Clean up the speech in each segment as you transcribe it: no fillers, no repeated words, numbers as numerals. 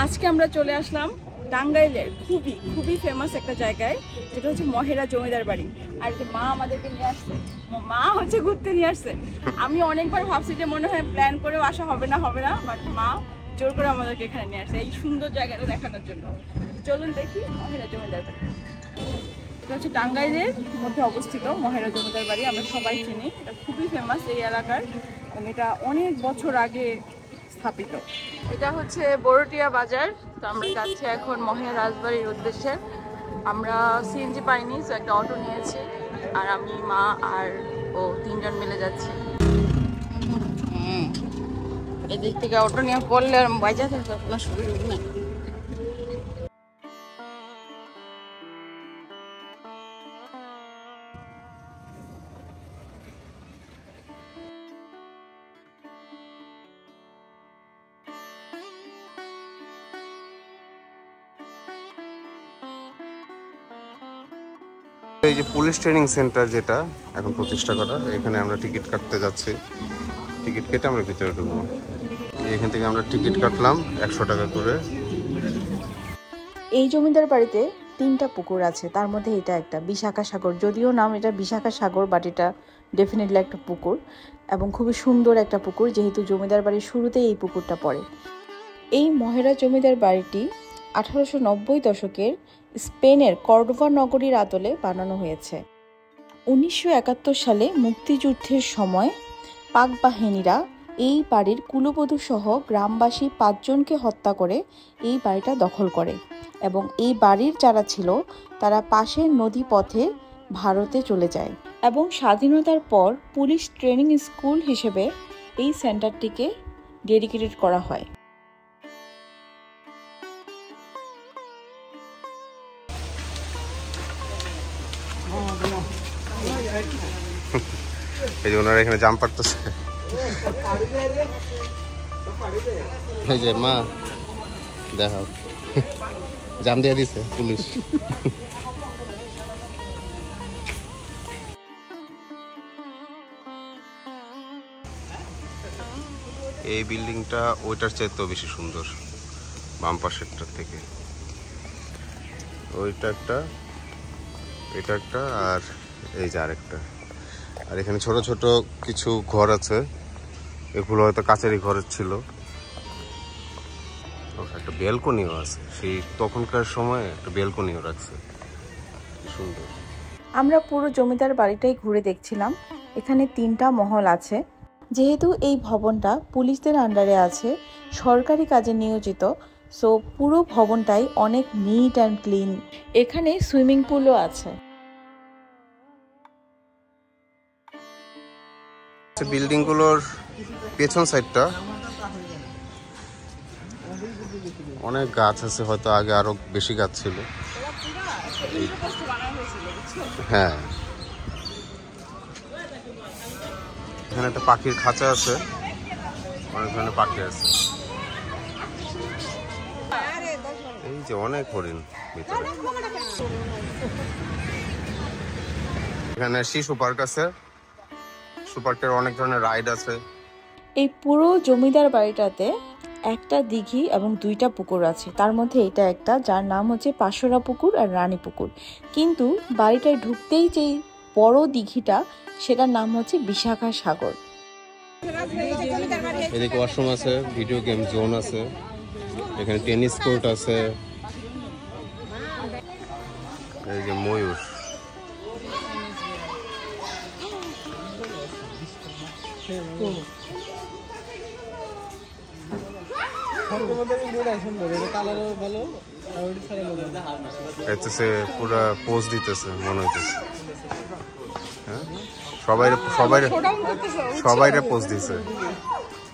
আজকে আমরা চলে আসলাম টাঙ্গাইলের খুবই খুবই ফেমাস একটা জায়গায়, যেটা হচ্ছে মহেরা জমিদার বাড়ি। আর যে মা আমাদেরকে নিয়ে আসছে, মা হচ্ছে ঘুরতে নিয়ে আসছে। আমি অনেকবার ভাবছি যে মনে হয় প্ল্যান করেও আসা হবে না, বাট মা জোর করে আমাদেরকে এখানে নিয়ে আসছে এই সুন্দর জায়গাটা দেখানোর জন্য। চলুন দেখি মহেরা জমিদার বাড়ি। এটা হচ্ছে টাঙ্গাইলের মধ্যে অবস্থিত মহেরা জমিদার বাড়ি। আমরা সবাই চিনি, এটা খুবই ফেমাস এই এলাকার এবং এটা অনেক বছর আগে স্থাপিত। এটা হচ্ছে বড়টিয়া বাজার। তো আমরা যাচ্ছি এখন মহেরা রাজবাড়ির উদ্দেশ্যে। আমরা সিএনজি পাইনি, তো একটা অটো নিয়েছি আর আমি, মা আর ও তিনজন মিলে যাচ্ছি। এদিক থেকে অটো নিয়ে পড়লে আর বাজা থাকতে কোনো সুবিধা নেই। এই যে পুলিশ ট্রেনিং সেন্টার যেটা এখন প্রতিষ্ঠা করা, এখানে আমরা টিকিট কাটতে যাচ্ছি। টিকিট কেটে আমরা ভিতরে ঢুকবো। এখান থেকে আমরা টিকিট কাটলাম 100 টাকা করে। এই জমিদার বাড়িতে 3টা পুকুর আছে, তার মধ্যে এটা একটা বিশাখা সাগর। যদিও নাম এটা বিশাখা সাগর, বাট এটা ডেফিনেটলি একটা পুকুর এবং খুবই সুন্দর একটা পুকুর, যেহেতু জমিদার বাড়ির শুরুতেই এই পুকুরটা পড়ে। এই মহেরা জমিদার বাড়িটি 1890 দশকের স্পেনের কর্ডোভা নগরীর আদলে বানানো হয়েছে। 1971 সালে মুক্তিযুদ্ধের সময় পাক বাহিনীরা এই বাড়ির কুলবধূ সহ গ্রামবাসী 5 জনকে হত্যা করে এই বাড়িটা দখল করে এবং এই বাড়ির যারা ছিল তারা পাশের নদী পথে ভারতে চলে যায় এবং স্বাধীনতার পর পুলিশ ট্রেনিং স্কুল হিসেবে এই সেন্টারটিকে ডেডিকেটেড করা হয়। এই যে ওনারা এখানে জাম পারতেছে। এই যে মা দেখাও, জাম দিয়ে দিছে পুলিশ। এই বিল্ডিংটা ওইটার চাইতেও বেশি সুন্দর, বাম পাশেরটার থেকে। ওইটা একটা, এটা একটা, আর এই যে আরেকটা। আর এখানে ছোট ছোট কিছু ঘর আছে, এগুলো হয়তো কাচারি ঘরের ছিল। একটা ব্যালকনিও আছে, সেই তখনকার সময় একটা ব্যালকনিও রাখছে, সুন্দর। আমরা পুরো জমিদার বাড়িটাই ঘুরে দেখছিলাম। এখানে 3টা মহল আছে। যেহেতু এই ভবনটা পুলিশদের আন্ডারে আছে, সরকারি কাজে নিয়োজিত, সো পুরো ভবনটাই অনেক নিট অ্যান্ড ক্লিন। এখানে সুইমিং পুলও আছে। বিল্ডিং গুলোর পেছন সাইডটা অনেক গাছ আছে, হয়তো আগে আরো বেশি গাছ ছিল। হ্যাঁ, এখানে একটা পাখির খাঁচা আছে, অনেক ধরনের পাখি আছে। এই যে অনেক হরিণ ভিতরে। এখানে শিশু পার্ক আছে, শিশু পার্কের অনেক ধরনের রাইড আছে। এই পুরো জমিদার বাড়িটাতে একটা দিঘি এবং 2টা পুকুর আছে, তার মধ্যে এটা একটা, যার নাম হচ্ছে পাশরা পুকুর আর রানী পুকুর। কিন্তু বাড়িটায় ঢুকতেই যে বড় দিঘিটা, সেটার নাম হচ্ছে বিশাখা সাগর। এদিকে ওয়াশরুম আছে, ভিডিও গেম জোন আছে, এখানে টেনিস কোর্ট আছে। এই যে ময়ূর, পুরা পোজ দিতেছে মনে হইতেছে। সবাইরে পোজ দিছে।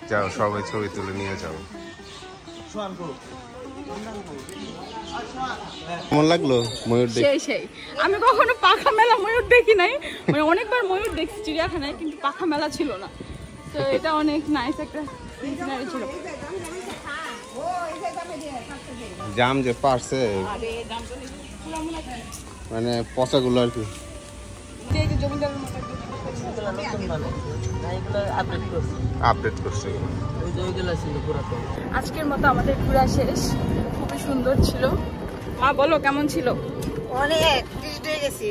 যাও সবাই ছবি তুলে নিয়ে যাও। কেমন লাগলো ময়ূর দেখে? সেই আমি কখনো পাখা মেলা ময়ূর দেখি নাই, মানে অনেকবার ময়ূর দেখছি চিড়িয়াখানায়, কিন্তু পাখা মেলা ছিল না। তো এটা অনেক নাইস একটা সিনারি ছিল। জাম যে পারছে মানে পচাগুলো আর কি। আপডেট করছে। আজকের মতো আমাদের ঘোরা শেষ। সুন্দর ছিল। মা বলো কেমন ছিল? অনেক হয়ে গেছি,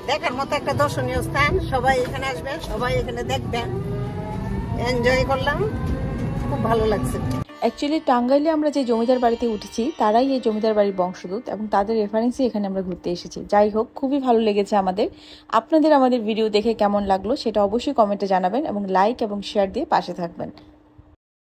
দেখার মতো একটা দর্শনীয় স্থান। সবাই এখানে আসবেন, সবাই এখানে দেখবেন, এনজয় করলাম, খুব ভালো লাগছে। অ্যাকচুয়ালি টাঙ্গাইলে আমরা যে জমিদার বাড়িতে উঠেছি তারাই এই জমিদার বাড়ির বংশদূত এবং তাদের রেফারেন্সই এখানে আমরা ঘুরতে এসেছি। যাই হোক, খুবই ভালো লেগেছে আমাদের। আপনাদের আমাদের ভিডিও দেখে কেমন লাগলো সেটা অবশ্যই কমেন্টে জানাবেন এবং লাইক এবং শেয়ার দিয়ে পাশে থাকবেন।